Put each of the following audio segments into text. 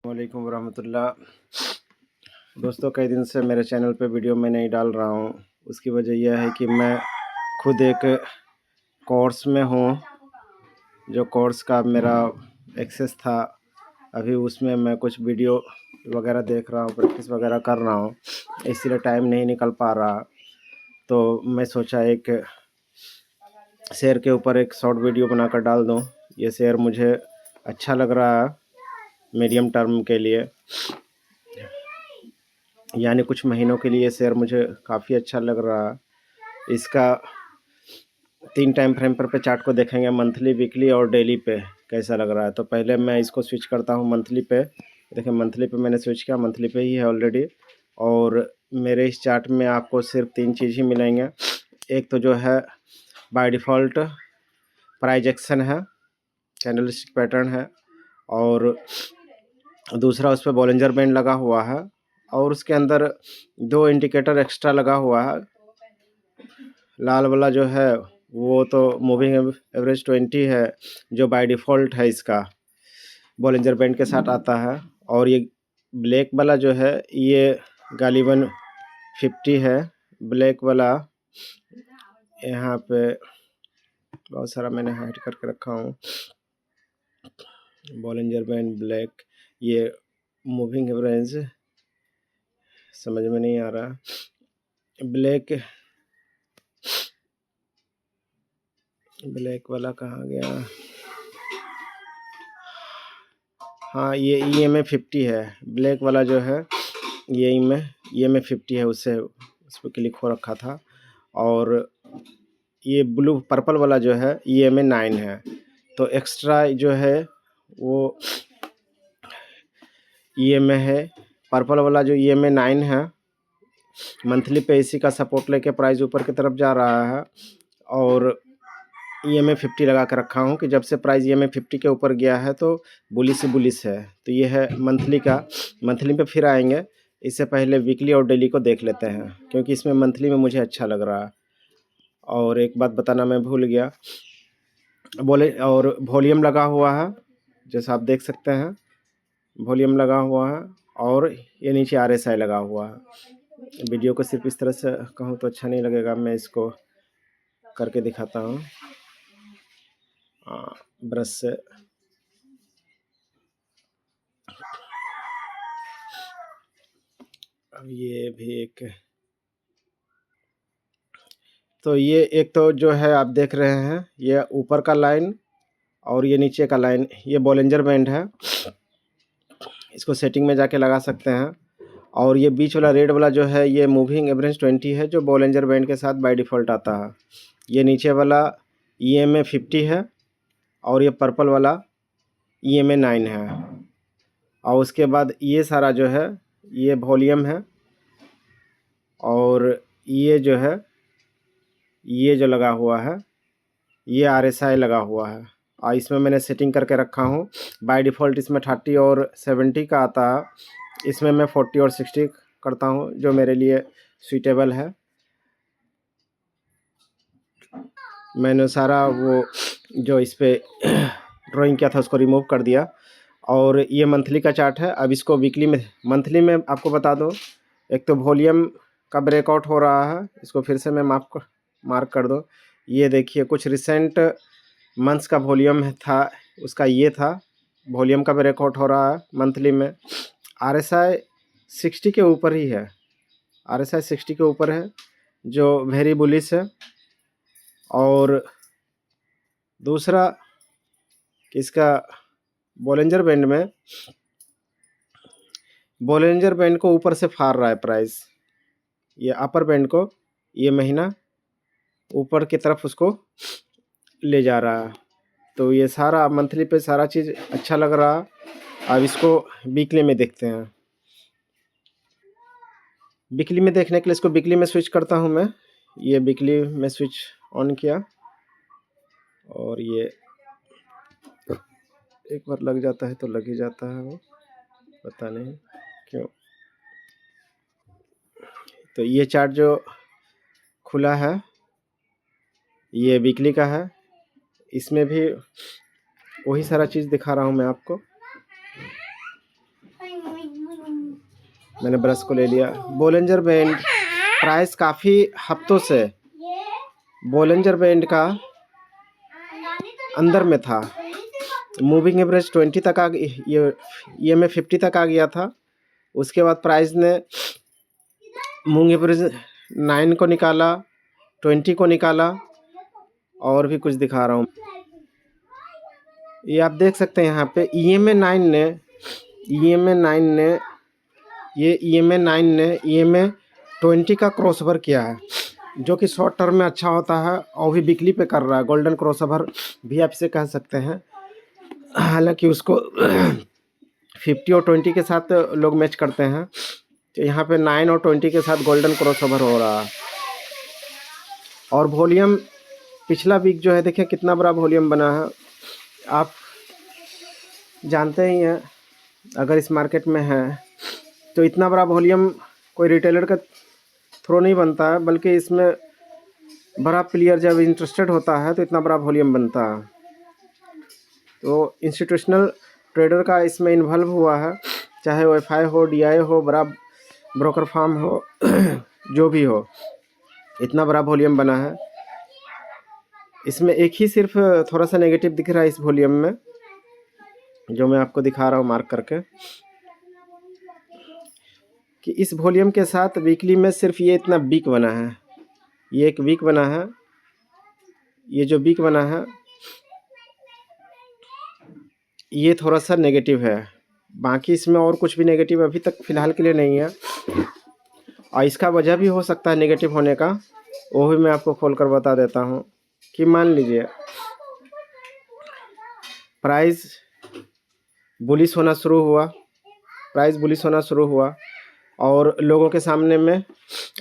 वालेकुम रहमतुल्लाह। दोस्तों, कई दिन से मेरे चैनल पे वीडियो मैं नहीं डाल रहा हूँ। उसकी वजह यह है कि मैं खुद एक कोर्स में हूँ। जो कोर्स का मेरा एक्सेस था, अभी उसमें मैं कुछ वीडियो वगैरह देख रहा हूँ, प्रैक्टिस वगैरह कर रहा हूँ, इसलिए टाइम नहीं निकल पा रहा। तो मैं सोचा एक शेयर के ऊपर एक शॉर्ट वीडियो बनाकर डाल दूँ। ये शेयर मुझे अच्छा लग रहा है मीडियम टर्म के लिए, यानी कुछ महीनों के लिए शेयर मुझे काफ़ी अच्छा लग रहा है। इसका 3 टाइम फ्रेम पर पे चार्ट को देखेंगे, मंथली, वीकली और डेली पे कैसा लग रहा है। तो पहले मैं इसको स्विच करता हूँ मंथली पे। देखिए, मंथली पे मैंने स्विच किया, मंथली पे ही है ऑलरेडी। और मेरे इस चार्ट में आपको सिर्फ 3 चीज़ ही मिलेंगे। एक तो जो है बाय डिफ़ॉल्ट प्राइस एक्शन है, कैंडलस्टिक पैटर्न है, और दूसरा उस पर बॉलिंजर बैंड लगा हुआ है, और उसके अंदर 2 इंडिकेटर एक्स्ट्रा लगा हुआ है। लाल वाला जो है वो तो मूविंग एवरेज 20 है, जो बाय डिफ़ॉल्ट है, इसका बॉलिंजर बैंड के साथ आता है। और ये ब्लैक वाला जो है ये गालिबन 50 है। ब्लैक वाला यहाँ पे बहुत सारा मैंने हाइड करके रखा हूँ। बॉलिंजर बैंड ब्लैक, ये मूविंग एवरेज समझ में नहीं आ रहा। ब्लैक वाला कहाँ गया? हाँ, ये EMA 50 है। ब्लैक वाला जो है ये EMA 50 है, उससे उस पर क्लिक हो रखा था। और ये ब्लू पर्पल वाला जो है EMA 9 है। तो एक्स्ट्रा जो है वो EMA है। पर्पल वाला जो EMA 9 है, मंथली पे इसी का सपोर्ट लेके प्राइस ऊपर की तरफ जा रहा है। और EMA 50 लगा कर रखा हूँ कि जब से प्राइस EMA 50 के ऊपर गया है तो बुलिश है। तो ये है मंथली का। मंथली पे फिर आएंगे, इससे पहले वीकली और डेली को देख लेते हैं, क्योंकि इसमें मंथली में मुझे अच्छा लग रहा है। और एक बात बताना मैं भूल गया, और वॉल्यूम लगा हुआ है, जैसा आप देख सकते हैं, वॉल्यूम लगा हुआ है। और ये नीचे RSI लगा हुआ है। वीडियो को सिर्फ इस तरह से कहूँ तो अच्छा नहीं लगेगा, मैं इसको करके दिखाता हूँ ब्रश से। अब ये भी एक, तो ये एक तो जो है आप देख रहे हैं, ये ऊपर का लाइन और ये नीचे का लाइन, ये बॉलिंजर बैंड है। इसको सेटिंग में जाके लगा सकते हैं। और ये बीच वाला रेड वाला जो है ये मूविंग एवरेज 20 है, जो बॉलिंजर बैंड के साथ बाय डिफ़ॉल्ट आता है। ये नीचे वाला EMA 50 है, और ये पर्पल वाला EMA 9 है। और उसके बाद ये सारा जो है ये वॉल्यूम है, और ये जो है ये जो लगा हुआ है ये RSI लगा हुआ है। और इसमें मैंने सेटिंग करके रखा हूँ। बाय डिफ़ॉल्ट इसमें 30 और 70 का आता है, इसमें मैं 40 और 60 करता हूँ, जो मेरे लिए सूटेबल है। मैंने सारा वो जो इस पर ड्राइंग किया था उसको रिमूव कर दिया। और ये मंथली का चार्ट है। अब इसको वीकली में, मंथली में आपको बता दो, एक तो वॉल्यूम का ब्रेकआउट हो रहा है, इसको फिर से मैं मार्क कर दो। ये देखिए, कुछ रिसेंट मंथ्स का वॉल्यूम था, उसका ये था, वॉल्यूम का ब्रेकआउट हो रहा है मंथली में। RSI 60 के ऊपर ही है, RSI 60 के ऊपर है, जो वेरी बुलिश है। और दूसरा, इसका बॉलिंजर बैंड में, बॉलिंजर बैंड को ऊपर से फाड़ रहा है प्राइस, ये अपर बैंड को ये महीना ऊपर की तरफ उसको ले जा रहा है। तो ये सारा मंथली पे सारा चीज़ अच्छा लग रहा है। अब इसको वीकली में देखते हैं। वीकली में देखने के लिए इसको वीकली में स्विच करता हूँ मैं। ये वीकली में स्विच ऑन किया, और ये एक बार लग जाता है तो लग ही जाता है, वो पता नहीं क्यों। तो ये चार्ट जो खुला है ये वीकली का है, इसमें भी वही सारा चीज़ दिखा रहा हूँ मैं आपको। मैंने ब्रश को ले लिया। बोलेंजर बैंड प्राइस काफ़ी हफ्तों से बोलेंजर बैंड का अंदर में था। मूविंग एवरेज 20 तक आ गई, ये में 50 तक आ गया था। उसके बाद प्राइस ने मूविंग एवरेज 9 को निकाला, 20 को निकाला, और भी कुछ दिखा रहा हूँ। ये आप देख सकते हैं यहाँ पे EMA 9 ने ये EMA 9 ने EMA 20 का क्रॉसओवर किया है, जो कि शॉर्ट टर्म में अच्छा होता है और भी वीकली पे कर रहा है। गोल्डन क्रॉसओवर भी आप इसे कह सकते हैं। हालांकि उसको 50 और 20 के साथ लोग मैच करते हैं, तो यहाँ पे 9 और 20 के साथ गोल्डन क्रॉसओवर हो रहा है। और वॉल्यूम पिछला वीक जो है देखिए कितना बड़ा वॉल्यूम बना है। आप जानते ही हैं अगर इस मार्केट में है तो इतना बड़ा वॉल्यूम कोई रिटेलर का थ्रो नहीं बनता है, बल्कि इसमें बड़ा प्लेयर जब इंटरेस्टेड होता है तो इतना बड़ा वॉल्यूम बनता है। तो इंस्टीट्यूशनल ट्रेडर का इसमें इन्वॉल्व हुआ है, चाहे वो FI हो, DI हो, बड़ा ब्रोकर फार्म हो, जो भी हो, इतना बड़ा वॉल्यूम बना है। इसमें एक ही सिर्फ थोड़ा सा नेगेटिव दिख रहा है इस वॉल्यूम में, जो मैं आपको दिखा रहा हूँ मार्क करके, कि इस वॉल्यूम के साथ वीकली में सिर्फ ये इतना वीक बना है। ये एक वीक बना है, ये जो वीक बना है ये थोड़ा सा नेगेटिव है। बाकी इसमें और कुछ भी नेगेटिव अभी तक फ़िलहाल के लिए नहीं है, और इसका वजह भी हो सकता है नेगेटिव होने का, वो भी मैं आपको खोल कर बता देता हूँ। कि मान लीजिए प्राइस बुलिश होना शुरू हुआ, और लोगों के सामने में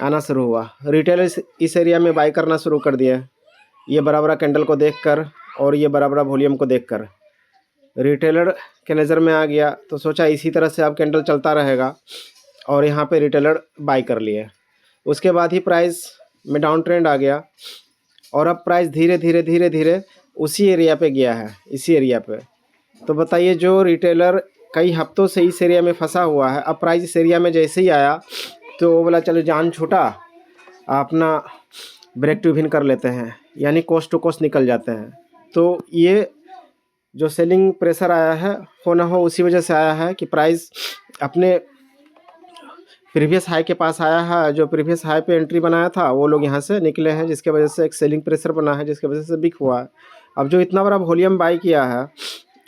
आना शुरू हुआ। रिटेलर इस एरिया में बाई करना शुरू कर दिया, ये बड़ा बड़ा कैंडल को देखकर और ये बड़ा बड़ा वॉल्यूम को देखकर रिटेलर के नज़र में आ गया, तो सोचा इसी तरह से अब कैंडल चलता रहेगा, और यहाँ पे रिटेलर बाई कर लिए। उसके बाद ही प्राइस में डाउन ट्रेंड आ गया, और अब प्राइस धीरे धीरे उसी एरिया पे गया है, इसी एरिया पे। तो बताइए, जो रिटेलर कई हफ्तों से इस एरिया में फंसा हुआ है, अब प्राइस इस एरिया में जैसे ही आया तो वो बोला चलो जान छूटा, अपना ब्रेक टू इवन कर लेते हैं, यानी कोस्ट टू कोस्ट निकल जाते हैं। तो ये जो सेलिंग प्रेशर आया है, हो ना हो उसी वजह से आया है कि प्राइस अपने प्रीवियस हाई के पास आया है। जो प्रीवियस हाई पे एंट्री बनाया था वो लोग यहाँ से निकले हैं, जिसके वजह से एक सेलिंग प्रेशर बना है, जिसके वजह से बिक हुआ है। अब जो इतना बड़ा वॉल्यूम बाई किया है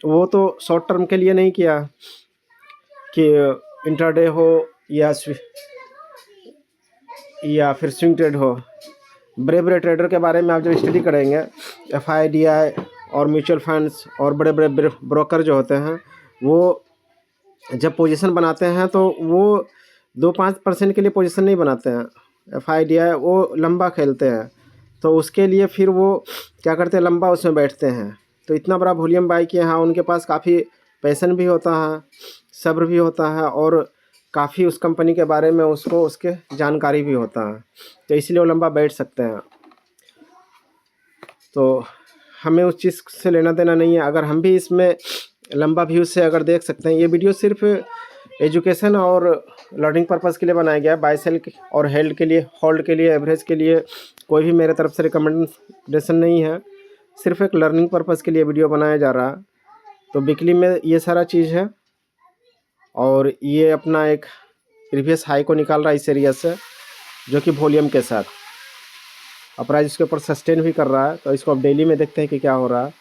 वो तो शॉर्ट टर्म के लिए नहीं किया कि इंट्राडे हो या फिर स्विंग ट्रेड हो। बड़े बड़े ट्रेडर के बारे में आप जब स्टडी करेंगे, FI, DI और म्यूचुअल फंड्स और बड़े बड़े ब्रोकर जो होते हैं, वो जब पोजीशन बनाते हैं तो वो 2-5% के लिए पोजीशन नहीं बनाते हैं। FI, DI वो लंबा खेलते हैं, तो उसके लिए फिर वो क्या करते हैं, लंबा उसमें बैठते हैं। तो इतना बड़ा वॉल्यूम बाई किया है, उनके पास काफ़ी पैशन भी होता है, सब्र भी होता है, और काफ़ी उस कंपनी के बारे में उसको उसके जानकारी भी होता है, तो इसलिए वो लंबा बैठ सकते हैं। तो हमें उस चीज़ से लेना देना नहीं है। अगर हम भी इसमें लंबा व्यू से अगर देख सकते हैं, ये वीडियो सिर्फ एजुकेशन और लर्निंग पर्पज़ के लिए बनाया गया है। बाय सेल और होल्ड के लिए एवरेज के लिए कोई भी मेरे तरफ से रिकमेंडेशन नहीं है, सिर्फ एक लर्निंग पर्पज़ के लिए वीडियो बनाया जा रहा है। तो वीकली में ये सारा चीज़ है, और ये अपना एक प्रीवियस हाई को निकाल रहा है इस एरिया से, जो कि वॉल्यूम के साथ अब प्राइस इसके ऊपर सस्टेन भी कर रहा है। तो इसको अब डेली में देखते हैं कि क्या हो रहा है।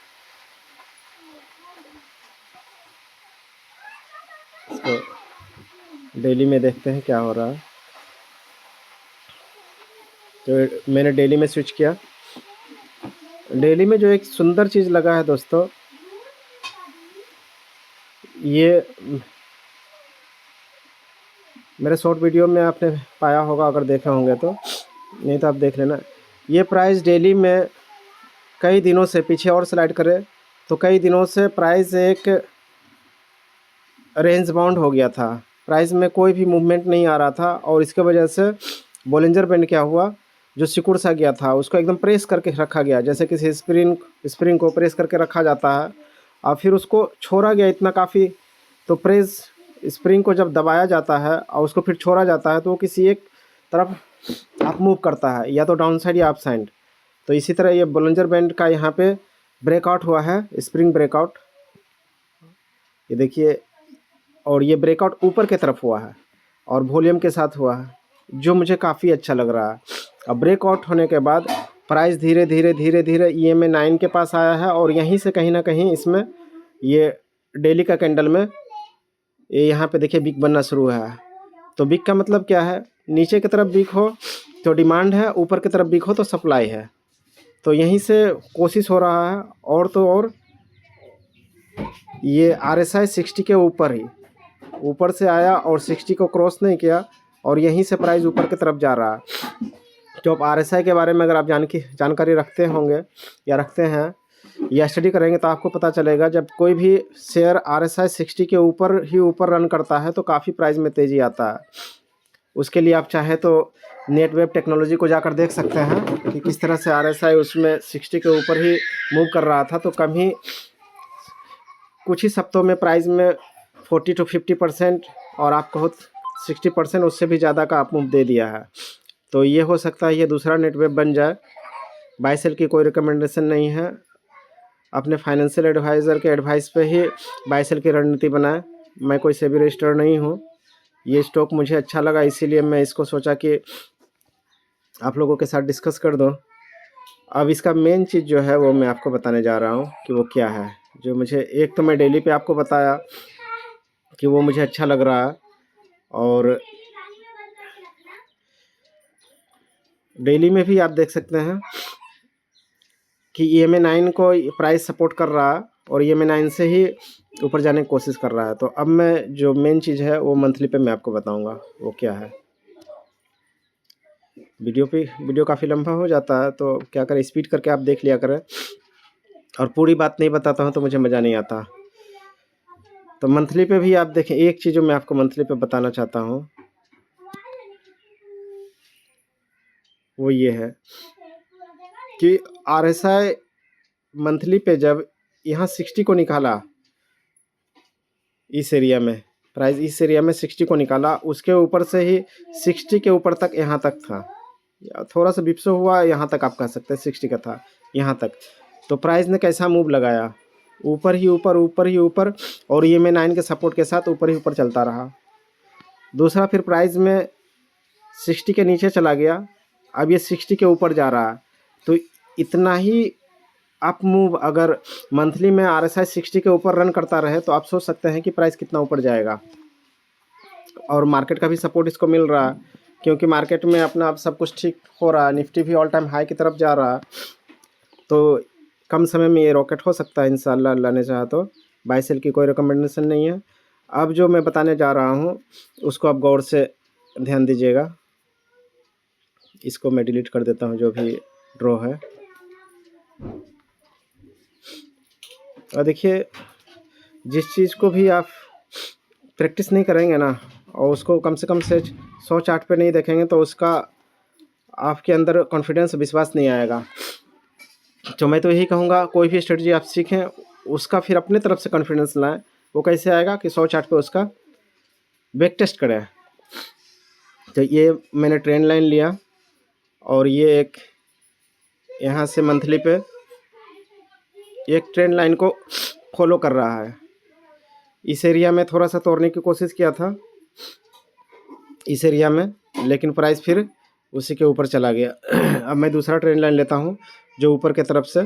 इसको डेली में देखते हैं क्या हो रहा है। तो मैंने डेली में स्विच किया। डेली में जो एक सुंदर चीज़ लगा है दोस्तों, ये मेरे शॉर्ट वीडियो में आपने पाया होगा, अगर देखे होंगे तो, नहीं तो आप देख लेना। ये प्राइस डेली में कई दिनों से, पीछे और स्लाइड करें तो कई दिनों से प्राइस एक रेंज बाउंड हो गया था, प्राइस में कोई भी मूवमेंट नहीं आ रहा था, और इसके वजह से बोलिंजर बैंड क्या हुआ, जो सिकुड़ सा गया था उसको एकदम प्रेस करके रखा गया, जैसे किसी स्प्रिंग को प्रेस करके रखा जाता है, और फिर उसको छोड़ा गया इतना काफ़ी, तो प्रेस स्प्रिंग को जब दबाया जाता है और उसको फिर छोड़ा जाता है तो वो किसी एक तरफ आप मूव करता है, या तो डाउन साइड या अप साइड। तो इसी तरह ये बोलिंजर बैंड का यहाँ पे ब्रेकआउट हुआ है, स्प्रिंग ब्रेकआउट, ये देखिए। और ये ब्रेकआउट ऊपर की तरफ हुआ है और वॉल्यूम के साथ हुआ है, जो मुझे काफ़ी अच्छा लग रहा है। अब ब्रेकआउट होने के बाद प्राइस धीरे धीरे धीरे धीरे EMA 9 के पास आया है, और यहीं से कहीं ना कहीं इसमें ये डेली का कैंडल में ये यहाँ पे देखिए बिग बनना शुरू हुआ है। तो बिग का मतलब क्या है, नीचे की तरफ बिग हो तो डिमांड है, ऊपर की तरफ बिग हो तो सप्लाई है। तो यहीं से कोशिश हो रहा है, और तो और ये RSI 60 के ऊपर ही, ऊपर से आया और 60 को क्रॉस नहीं किया, और यहीं से प्राइस ऊपर की तरफ जा रहा है। तो आप RSI के बारे में अगर आप जानकारी रखते होंगे या रखते हैं या स्टडी करेंगे तो आपको पता चलेगा, जब कोई भी शेयर RSI 60 के ऊपर ही ऊपर रन करता है तो काफ़ी प्राइस में तेज़ी आता है। उसके लिए आप चाहे तो नेटवेब टेक्नोलॉजी को जाकर देख सकते हैं कि किस तरह से RSI उसमें 60 के ऊपर ही मूव कर रहा था। तो कभी कुछ ही हफ्तों में प्राइस में 40 to 50% और आप कहो 60% उससे भी ज़्यादा का आप मूव दे दिया है। तो ये हो सकता है ये दूसरा नेटवेब बन जाए। बाय सेल की कोई रिकमेंडेशन नहीं है, अपने फाइनेंशियल एडवाइज़र के एडवाइस पे ही बाय सेल की रणनीति बनाए। मैं कोई सेबी रजिस्टर्ड नहीं हूँ। ये स्टॉक मुझे अच्छा लगा, इसीलिए मैं इसको सोचा कि आप लोगों के साथ डिस्कस कर दूँ। अब इसका मेन चीज़ जो है वो मैं आपको बताने जा रहा हूँ कि वो क्या है। जो मुझे, एक तो मैं डेली पे आपको बताया कि वो मुझे अच्छा लग रहा है, और डेली में भी आप देख सकते हैं कि EMA 9 को प्राइस सपोर्ट कर रहा है और EMA 9 से ही ऊपर जाने की कोशिश कर रहा है। तो अब मैं जो मेन चीज़ है वो मंथली पे मैं आपको बताऊंगा वो क्या है। वीडियो काफ़ी लंबा हो जाता है, तो क्या करें, स्पीड करके आप देख लिया करें, और पूरी बात नहीं बताता हूँ तो मुझे मज़ा नहीं आता। तो मंथली पे भी आप देखें, एक चीज़ जो मैं आपको मंथली पे बताना चाहता हूँ वो ये है कि RSI मंथली पे जब यहाँ 60 को निकाला, इस एरिया में प्राइस, इस एरिया में 60 को निकाला, उसके ऊपर से ही 60 के ऊपर तक यहाँ तक था, थोड़ा सा बिप्सो हुआ, यहाँ तक आप कह सकते हैं 60 का था यहाँ तक। तो प्राइस ने कैसा मूव लगाया, ऊपर ही ऊपर, ऊपर ही ऊपर, और EMA 9 के सपोर्ट के साथ ऊपर ही ऊपर चलता रहा। दूसरा, फिर प्राइस में 60 के नीचे चला गया, अब ये 60 के ऊपर जा रहा है। तो इतना ही अप मूव अगर मंथली में RSI 60 के ऊपर रन करता रहे तो आप सोच सकते हैं कि प्राइस कितना ऊपर जाएगा। और मार्केट का भी सपोर्ट इसको मिल रहा है, क्योंकि मार्केट में अपना अब सब कुछ ठीक हो रहा है, निफ्टी भी ऑल टाइम हाई की तरफ जा रहा है। तो कम समय में ये रॉकेट हो सकता है इंशाल्लाह, अल्लाह ने चाहा तो। बाय सेल की कोई रिकमेंडेशन नहीं है। अब जो मैं बताने जा रहा हूँ उसको आप गौर से ध्यान दीजिएगा। इसको मैं डिलीट कर देता हूँ जो भी ड्रॉ है। और देखिए, जिस चीज़ को भी आप प्रैक्टिस नहीं करेंगे ना, और उसको कम से कम से 100 चार्ट पे नहीं देखेंगे तो उसका आपके अंदर कॉन्फिडेंस, विश्वास नहीं आएगा। तो मैं तो यही कहूँगा, कोई भी स्ट्रेटजी आप सीखें उसका फिर अपने तरफ से कॉन्फिडेंस लाएं। वो कैसे आएगा कि 100 चार्ट पे उसका बैक टेस्ट करें। तो ये मैंने ट्रेंड लाइन लिया, और ये एक यहाँ से मंथली पे एक ट्रेंड लाइन को फॉलो कर रहा है। इस एरिया में थोड़ा सा तोड़ने की कोशिश किया था इस एरिया में, लेकिन प्राइस फिर उसी के ऊपर चला गया। अब मैं दूसरा ट्रेंड लाइन लेता हूँ जो ऊपर के तरफ से,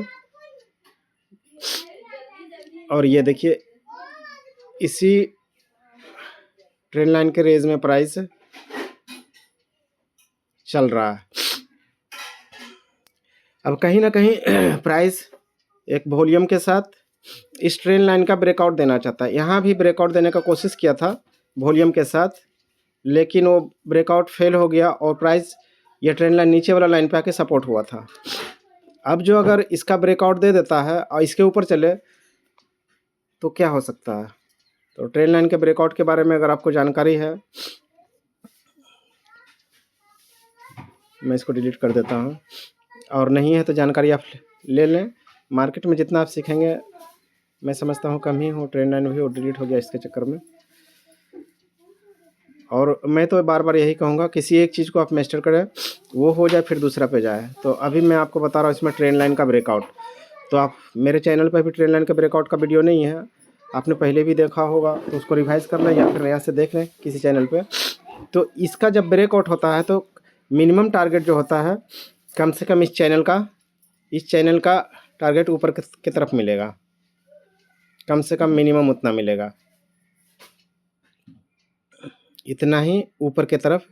और ये देखिए इसी ट्रेंड लाइन के रेंज में प्राइस चल रहा है। अब कहीं ना कहीं प्राइस एक वॉल्यूम के साथ इस ट्रेंड लाइन का ब्रेकआउट देना चाहता है। यहाँ भी ब्रेकआउट देने का कोशिश किया था वॉल्यूम के साथ, लेकिन वो ब्रेकआउट फेल हो गया और प्राइस ये ट्रेंड लाइन नीचे वाला लाइन पे आके सपोर्ट हुआ था। अब जो अगर इसका ब्रेकआउट दे देता है और इसके ऊपर चले तो क्या हो सकता है। तो ट्रेंड लाइन के ब्रेकआउट के बारे में अगर आपको जानकारी है, मैं इसको डिलीट कर देता हूँ, और नहीं है तो जानकारी आप ले लें। मार्केट में जितना आप सीखेंगे, मैं समझता हूँ कम ही हो। ट्रेंड लाइन भी वो डिलीट हो गया इसके चक्कर में। और मैं तो बार बार यही कहूँगा, किसी एक चीज़ को आप मास्टर करें, वो हो जाए फिर दूसरा पे जाए। तो अभी मैं आपको बता रहा हूँ इसमें ट्रेन लाइन का ब्रेकआउट। तो आप मेरे चैनल पर भी ट्रेन लाइन का ब्रेकआउट का वीडियो नहीं है, आपने पहले भी देखा होगा, तो उसको रिवाइज़ कर लें या फिर नया से देख लें किसी चैनल पे। तो इसका जब ब्रेकआउट होता है तो मिनिमम टारगेट जो होता है, कम से कम इस चैनल का टारगेट ऊपर की तरफ मिलेगा, कम से कम मिनिमम उतना मिलेगा, इतना ही ऊपर की तरफ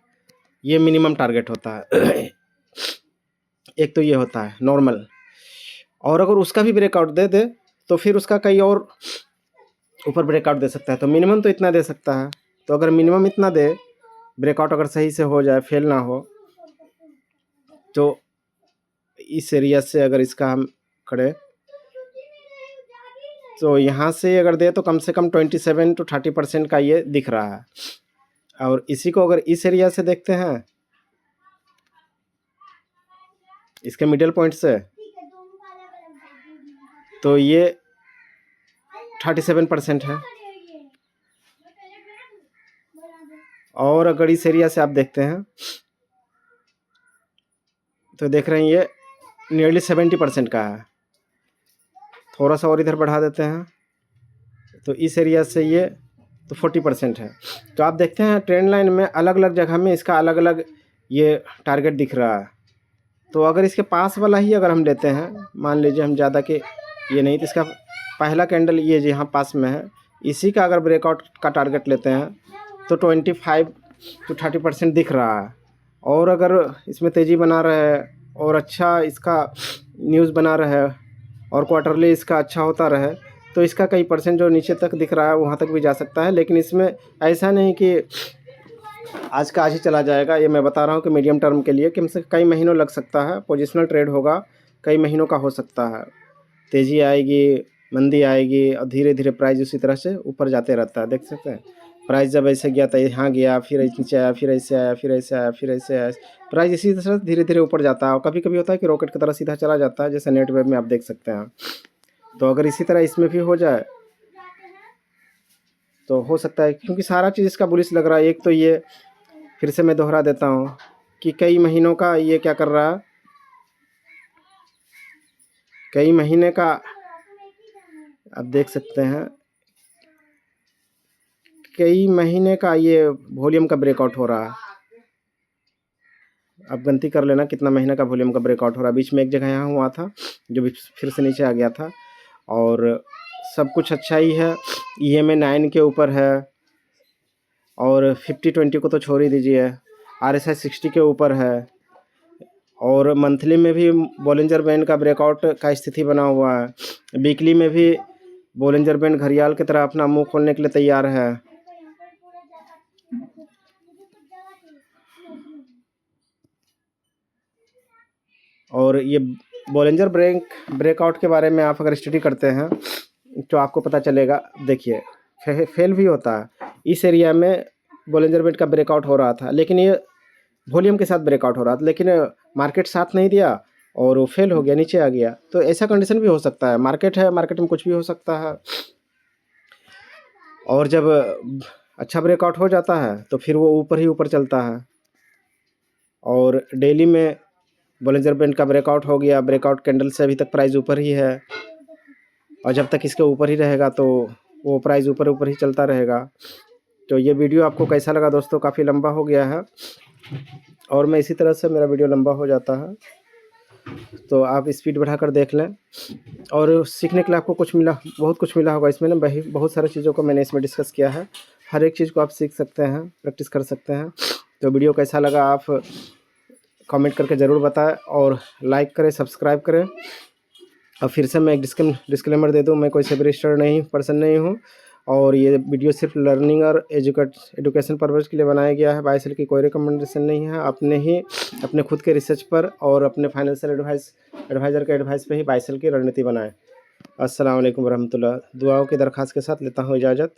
ये मिनिमम टारगेट होता है। एक तो ये होता है नॉर्मल, और अगर उसका भी ब्रेकआउट दे दे तो फिर उसका कहीं और ऊपर ब्रेकआउट दे सकता है। तो मिनिमम तो इतना दे सकता है। तो अगर मिनिमम इतना दे, ब्रेकआउट अगर सही से हो जाए, फेल ना हो, तो इस एरिया से अगर इसका हम करें तो यहाँ से अगर दे तो कम से कम 27 to 30% का ये दिख रहा है। और इसी को अगर इस एरिया से देखते हैं, इसके मिडिल पॉइंट से, तो ये 37% है। और अगर इस एरिया से आप देखते हैं तो देख रहे हैं ये नियरली 70% का है। थोड़ा सा और इधर बढ़ा देते हैं तो इस एरिया से ये तो 40% है। तो आप देखते हैं ट्रेंड लाइन में अलग अलग जगह में इसका अलग अलग ये टारगेट दिख रहा है। तो अगर इसके पास वाला ही अगर हम लेते हैं, मान लीजिए हम ज़्यादा के ये नहीं, तो इसका पहला कैंडल ये जो यहाँ पास में है, इसी का अगर ब्रेकआउट का टारगेट लेते हैं तो 25 to 30% दिख रहा है। और अगर इसमें तेज़ी बना रहे हैं और अच्छा इसका न्यूज़ बना रहे हैं और क्वार्टरली इसका अच्छा होता रहे, तो इसका कई परसेंट जो नीचे तक दिख रहा है वहाँ तक भी जा सकता है। लेकिन इसमें ऐसा नहीं कि आज का आज ही चला जाएगा। ये मैं बता रहा हूँ कि मीडियम टर्म के लिए कम से कई महीनों लग सकता है। पोजिशनल ट्रेड होगा, कई महीनों का हो सकता है। तेज़ी आएगी, मंदी आएगी और धीरे धीरे प्राइस उसी तरह से ऊपर जाते रहता है। देख सकते हैं प्राइस जब ऐसे गया था, यहाँ गया, फिर नीचे आया, फिर ऐसे आया, फिर ऐसे आया, फिर ऐसे आया, प्राइस इसी तरह धीरे धीरे ऊपर जाता है। और कभी कभी होता है कि रॉकेट की तरह सीधा चला जाता है, जैसे नेट वेब में आप देख सकते हैं। तो अगर इसी तरह इसमें भी हो जाए तो हो सकता है, क्योंकि सारा चीज़ इसका बुलिश लग रहा है। एक तो ये फिर से मैं दोहरा देता हूँ कि कई महीनों का ये क्या कर रहा है, कई महीने का आप देख सकते हैं, कई महीने का ये वॉल्यूम का ब्रेकआउट हो रहा है। आप गिनती कर लेना कितना महीने का वॉल्यूम का ब्रेकआउट हो रहा है। बीच में एक जगह यहाँ हुआ था जो भी फिर से नीचे आ गया था, और सब कुछ अच्छा ही है। EMA 9 के ऊपर है, और 50-20 को तो छोड़ ही दीजिए, RSI 60 के ऊपर है। और मंथली में भी बॉलिंजर बैंड का ब्रेकआउट का स्थिति बना हुआ है। वीकली में भी बॉलिंजर बैंड घड़ियाल की तरह अपना मुंह खोलने के लिए तैयार है। और ये बॉलिंजर ब्रेकआउट के बारे में आप अगर स्टडी करते हैं तो आपको पता चलेगा। देखिए फेल भी होता है। इस एरिया में बॉलिंजर बैंड का ब्रेकआउट हो रहा था, लेकिन ये वॉल्यूम के साथ ब्रेकआउट हो रहा था, लेकिन मार्केट साथ नहीं दिया और वो फेल हो गया, नीचे आ गया। तो ऐसा कंडीशन भी हो सकता है। मार्केट है, मार्केट में कुछ भी हो सकता है। और जब अच्छा ब्रेकआउट हो जाता है तो फिर वो ऊपर ही ऊपर चलता है। और डेली में बॉलिंजर बैंड का ब्रेकआउट हो गया, ब्रेकआउट कैंडल से अभी तक प्राइस ऊपर ही है, और जब तक इसके ऊपर ही रहेगा तो वो प्राइस ऊपर ऊपर ही चलता रहेगा। तो ये वीडियो आपको कैसा लगा दोस्तों? काफ़ी लंबा हो गया है, और मैं इसी तरह से मेरा वीडियो लंबा हो जाता है, तो आप स्पीड बढ़ाकर देख लें। और सीखने के लिए आपको कुछ मिला, बहुत कुछ मिला होगा इसमें ना। बहुत सारी चीज़ों को मैंने इसमें डिस्कस किया है। हर एक चीज़ को आप सीख सकते हैं, प्रैक्टिस कर सकते हैं। तो वीडियो कैसा लगा आप कमेंट करके ज़रूर बताएं, और लाइक करें, सब्सक्राइब करें। और फिर से मैं एक डिस्क्लेमर दे दूं, मैं कोई सेबी रजिस्टर्ड पर्सन नहीं हूं, और ये वीडियो सिर्फ लर्निंग और एजुकेशन पर्पज़ के लिए बनाया गया है। बाय सेल की कोई रिकमेंडेशन नहीं है। अपने खुद के रिसर्च पर और अपने फाइनेंशियल एडवाइज़र के एडवाइस पे ही बाय सेल की रणनीति बनाएं। अस्सलाम वालेकुम रहमतुल्लाह। दुआओं की दरख्वास्त के साथ लेता हूँ इजाज़त।